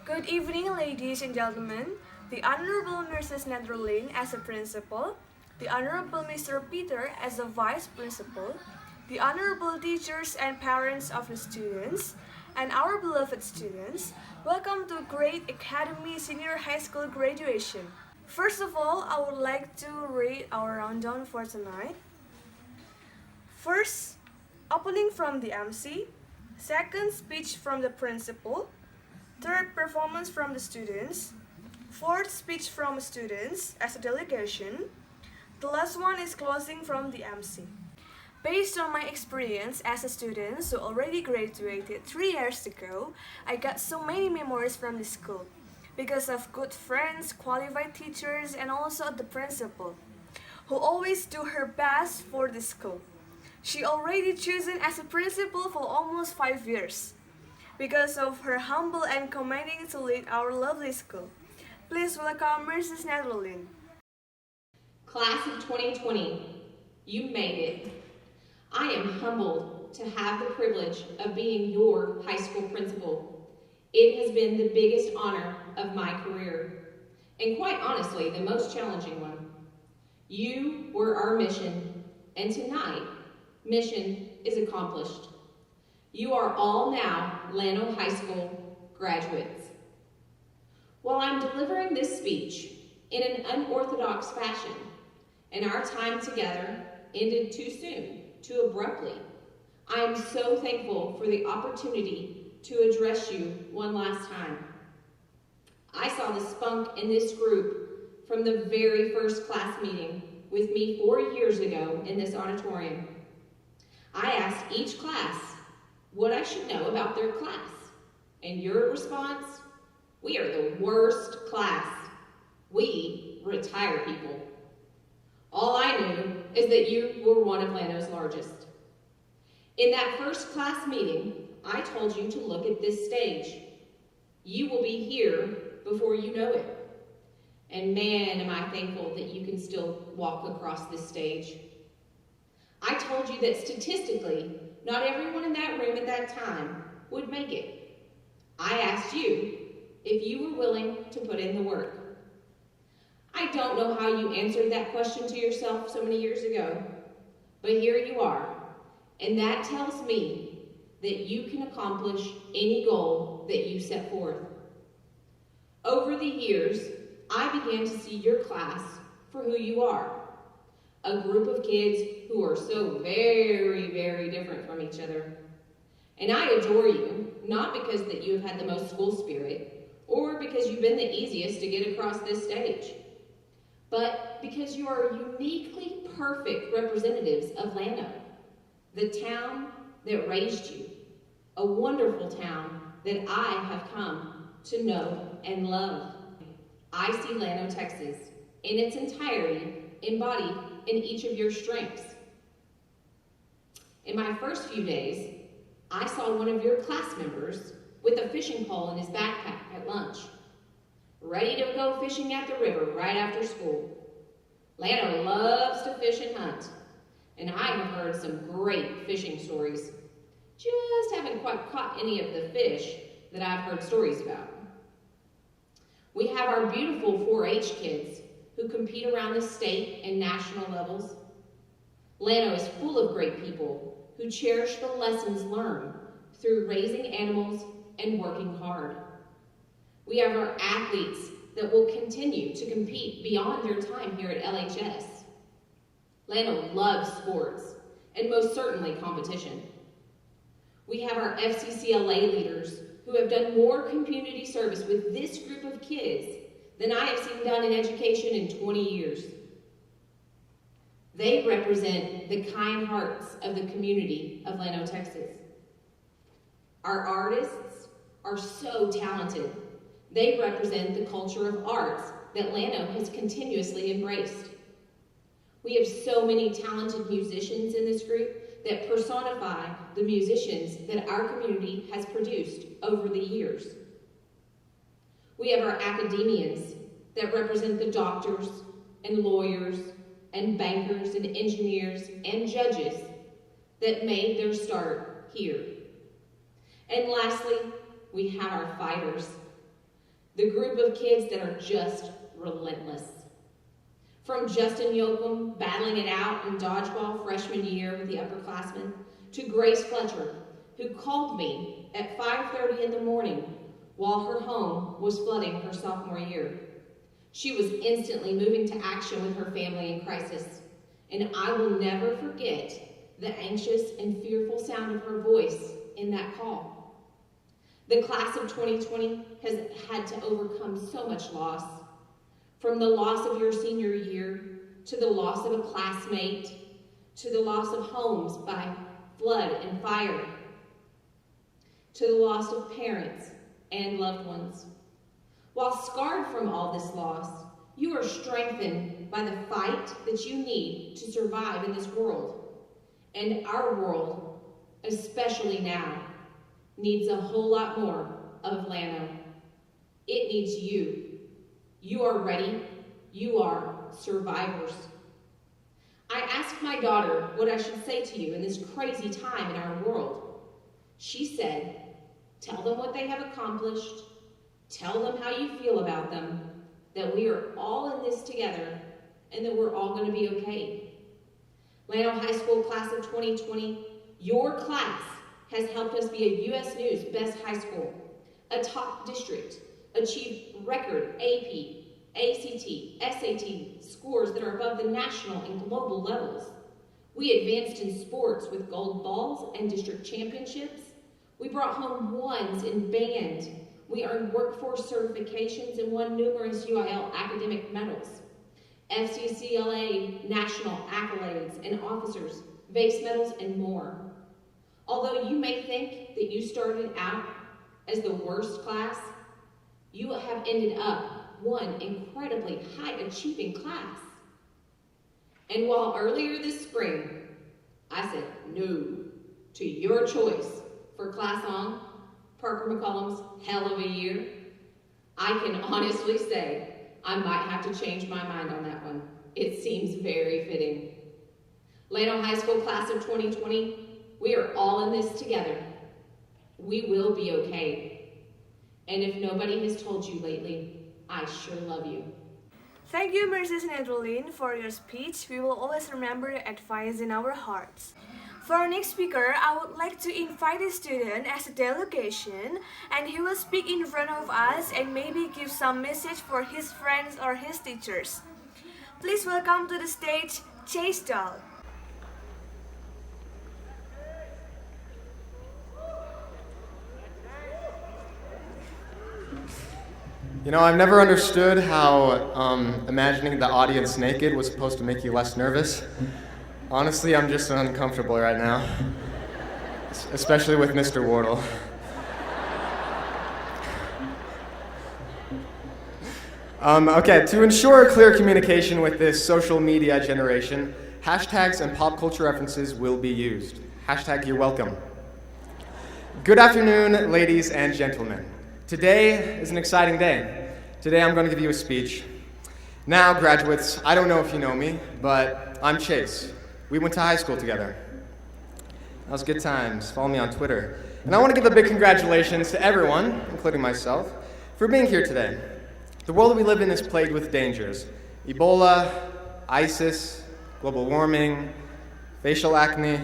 Good evening, ladies and gentlemen. The Honorable Mrs. Netherlin as a principal, the Honorable Mr. Peter as a vice principal, the Honorable teachers and parents of the students, and our beloved students, welcome to Great Academy Senior High School graduation. First of all, I would like to read our rundown for tonight. First, opening from the MC. Second, speech from the principal. Third, performance from the students. Fourth, speech from students as a delegation. The last one is closing from the MC. Based on my experience as a student who already graduated 3 years ago, I got so many memories from the school because of good friends, qualified teachers, and also the principal, who always do her best for the school. She already chosen as a principal for almost 5 years because of her humble and commanding to lead our lovely school. Please welcome Mrs. Netherlin. Class of 2020, you made it. I am humbled to have the privilege of being your high school principal. It has been the biggest honor of my career, and quite honestly, the most challenging one. You were our mission, and tonight, mission is accomplished. You are all now Llano High School graduates. While I'm delivering this speech in an unorthodox fashion, and our time together ended too soon, too abruptly, I am so thankful for the opportunity to address you one last time. I saw the spunk in this group from the very first class meeting with me 4 years ago in this auditorium. I asked each class what I should know about their class, and your response? We are the worst class. We retire people. All I knew is that you were one of Llano's largest. In that first class meeting, I told you to look at this stage. You will be here before you know it. And man, am I thankful that you can still walk across this stage. I told you that statistically, not everyone in that room at that time would make it. I asked you if you were willing to put in the work. I don't know how you answered that question to yourself so many years ago, but here you are, and that tells me that you can accomplish any goal that you set forth. Over the years, I began to see your class for who you are, a group of kids who are so very, very different from each other. And I adore you, not because that you have had the most school spirit, or because you've been the easiest to get across this stage, but because you are uniquely perfect representatives of Llano, the town that raised you, a wonderful town that I have come to know and love. I see Llano, Texas, in its entirety embodied in each of your strengths. In my first few days, I saw one of your class members with a fishing pole in his backpack at lunch, ready to go fishing at the river right after school. Llano loves to fish and hunt, and I have heard some great fishing stories. Just haven't quite caught any of the fish that I've heard stories about. We have our beautiful 4-H kids who compete around the state and national levels. Llano is full of great people who cherish the lessons learned through raising animals and working hard. We have our athletes that will continue to compete beyond their time here at LHS. Llano loves sports, and most certainly competition. We have our FCCLA leaders who have done more community service with this group of kids than I have seen done in education in 20 years. They represent the kind hearts of the community of Llano, Texas. Our artists are so talented. They represent the culture of arts that Llano has continuously embraced. We have so many talented musicians in this group that personify the musicians that our community has produced over the years. We have our academians that represent the doctors and lawyers and bankers and engineers and judges that made their start here. And lastly, we have our fighters. The group of kids that are just relentless. From Justin Yoakum battling it out in dodgeball freshman year with the upperclassmen, to Grace Fletcher, who called me at 5:30 in the morning while her home was flooding her sophomore year. She was instantly moving to action with her family in crisis, and I will never forget the anxious and fearful sound of her voice in that call. The class of 2020 has had to overcome so much loss, from the loss of your senior year, to the loss of a classmate, to the loss of homes by flood and fire, to the loss of parents and loved ones. While scarred from all this loss, you are strengthened by the fight that you need to survive in this world. And our world, especially now, needs a whole lot more of Lano. It needs you. You are ready. You are survivors. I asked my daughter what I should say to you in this crazy time in our world. She said, tell them what they have accomplished, tell them how you feel about them, that we are all in this together, and that we're all going to be okay. Llano High School class of 2020, your class has helped us be a U.S. News Best High School, a top district, achieve record AP, ACT, SAT scores that are above the national and global levels. We advanced in sports with gold balls and district championships. We brought home ones in band. We earned workforce certifications and won numerous UIL academic medals, FCCLA national accolades and officers, base medals, and more. Although you may think that you started out as the worst class, you have ended up one incredibly high-achieving class. And while earlier this spring, I said no to your choice for class on Parker McCollum's hell of a year, I can honestly say I might have to change my mind on that one. It seems very fitting. Llano High School class of 2020, we are all in this together. We will be okay. And if nobody has told you lately, I sure love you. Thank you, Mrs. Nedrolin, for your speech. We will always remember your advice in our hearts. For our next speaker, I would like to invite a student as a delegation, and he will speak in front of us and maybe give some message for his friends or his teachers. Please welcome to the stage, Chase Dahl. You know, I've never understood how imagining the audience naked was supposed to make you less nervous. Honestly, I'm just uncomfortable right now, especially with Mr. Wardle. Okay, to ensure clear communication with this social media generation, hashtags and pop culture references will be used. Hashtag you're welcome. Good afternoon, ladies and gentlemen. Today is an exciting day. Today I'm going to give you a speech. Now, graduates, I don't know if you know me, but I'm Chase. We went to high school together. That was good times. Follow me on Twitter. And I want to give a big congratulations to everyone, including myself, for being here today. The world that we live in is plagued with dangers. Ebola, ISIS, global warming, facial acne,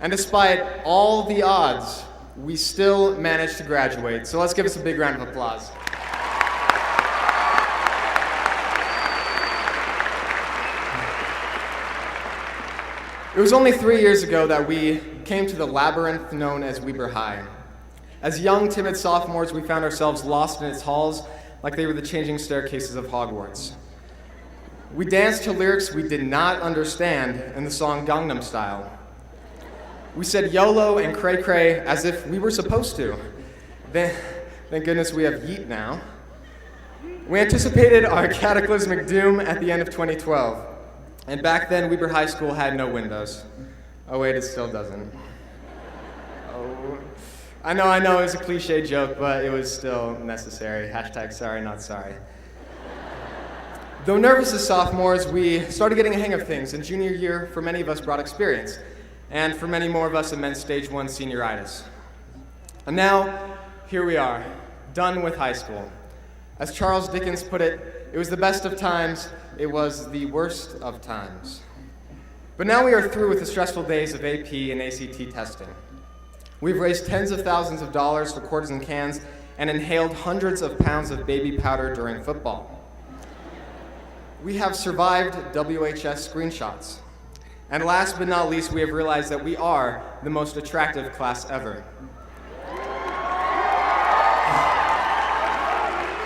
and despite all the odds, we still managed to graduate. So let's give us a big round of applause. It was only 3 years ago that we came to the labyrinth known as Weber High. As young, timid sophomores, we found ourselves lost in its halls like they were the changing staircases of Hogwarts. We danced to lyrics we did not understand in the song Gangnam Style. We said YOLO and cray cray as if we were supposed to. Thank goodness we have Yeet now. We anticipated our cataclysmic doom at the end of 2012. And back then, Weber High School had no windows. Oh wait, it still doesn't. Oh, I know, it was a cliche joke, but it was still necessary. Hashtag sorry, not sorry. Though nervous as sophomores, we started getting a hang of things, and junior year, for many of us, brought experience. And for many more of us, it meant stage 1 senioritis. And now, here we are, done with high school. As Charles Dickens put it, it was the best of times, it was the worst of times. But now we are through with the stressful days of AP and ACT testing. We've raised tens of thousands of dollars for quarters and cans and inhaled hundreds of pounds of baby powder during football. We have survived WHS screenshots. And last but not least, we have realized that we are the most attractive class ever.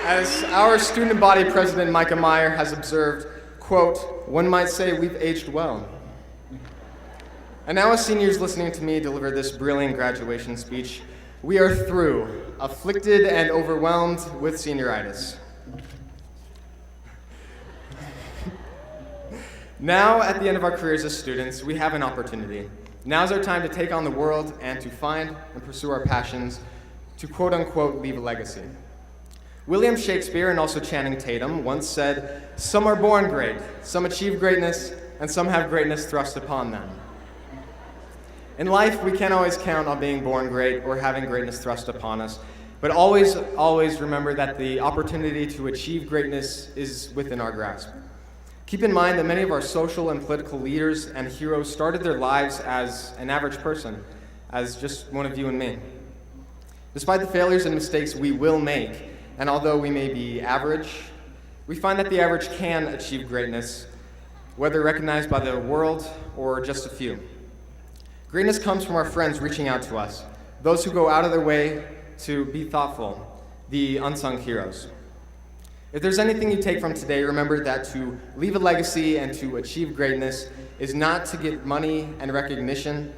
As our student body president, Micah Meyer, has observed, quote, "One might say we've aged well." And now as seniors listening to me deliver this brilliant graduation speech, we are through, afflicted and overwhelmed with senioritis. Now, at the end of our careers as students, we have an opportunity. Now's our time to take on the world and to find and pursue our passions, to quote-unquote leave a legacy. William Shakespeare and also Channing Tatum once said, "Some are born great, some achieve greatness, and some have greatness thrust upon them." In life, we can't always count on being born great or having greatness thrust upon us, but always remember that the opportunity to achieve greatness is within our grasp. Keep in mind that many of our social and political leaders and heroes started their lives as an average person, as just one of you and me. Despite the failures and mistakes we will make, and although we may be average, we find that the average can achieve greatness, whether recognized by the world or just a few. Greatness comes from our friends reaching out to us, those who go out of their way to be thoughtful, the unsung heroes. If there's anything you take from today, remember that to leave a legacy and to achieve greatness is not to get money and recognition,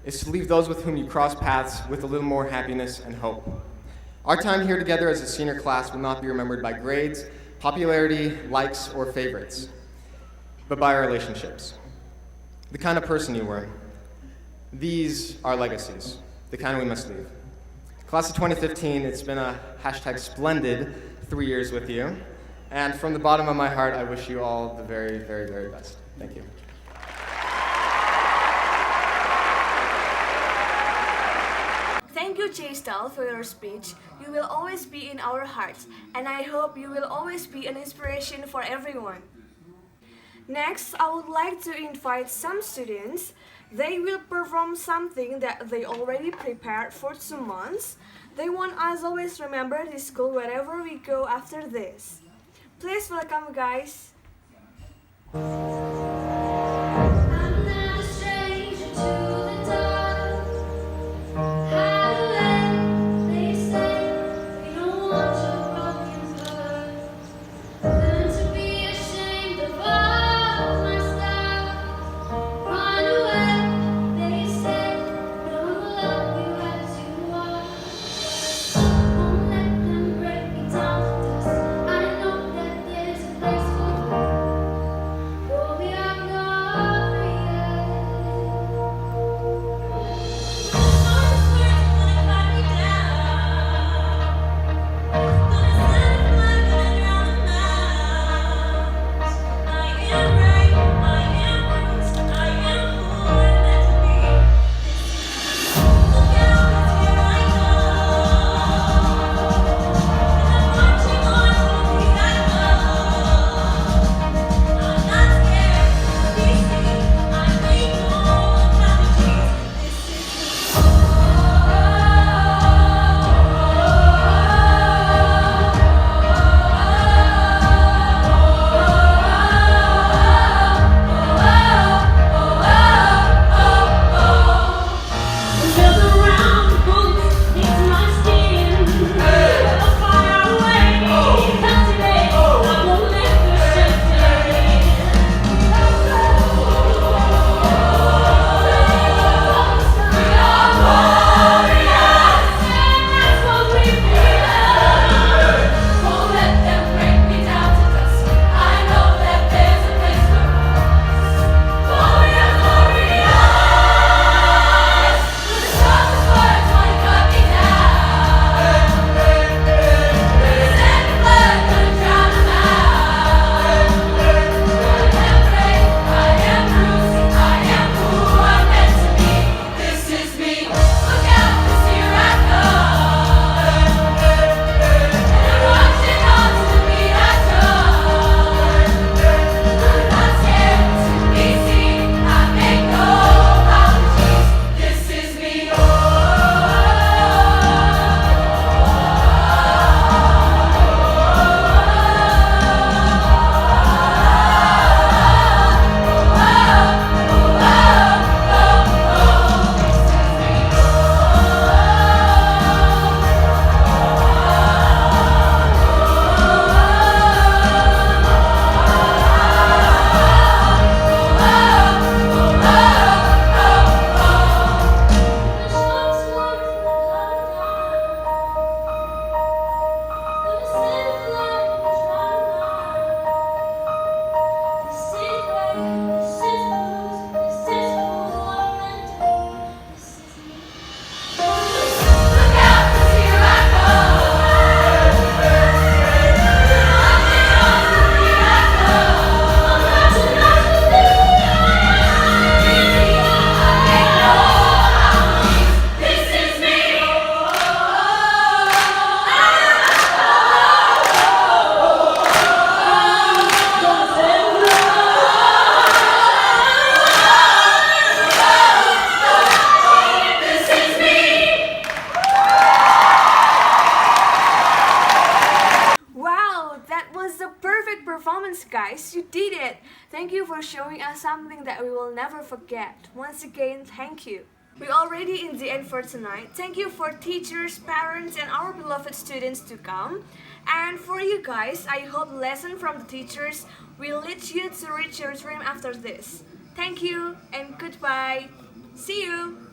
it's to leave those with whom you cross paths with a little more happiness and hope. Our time here together as a senior class will not be remembered by grades, popularity, likes, or favorites, but by our relationships. The kind of person you were. These are legacies, the kind we must leave. Class of 2015, it's been a #splendid 3 years with you. And from the bottom of my heart, I wish you all the very, very, very best. Thank you. Thank you, Chastel, for your speech. You will always be in our hearts, and I hope you will always be an inspiration for everyone. Next, I would like to invite some students. They will perform something that they already prepared for 2 months. They want us always remember this school wherever we go after this. Please welcome, guys. We Congratulations, guys, you did it! Thank you for showing us something that we will never forget. Once again, thank you. We're already in the end for tonight. Thank you for teachers, parents, and our beloved students to come. And for you guys, I hope the lesson from the teachers will lead you to reach your dream after this. Thank you and goodbye. See you!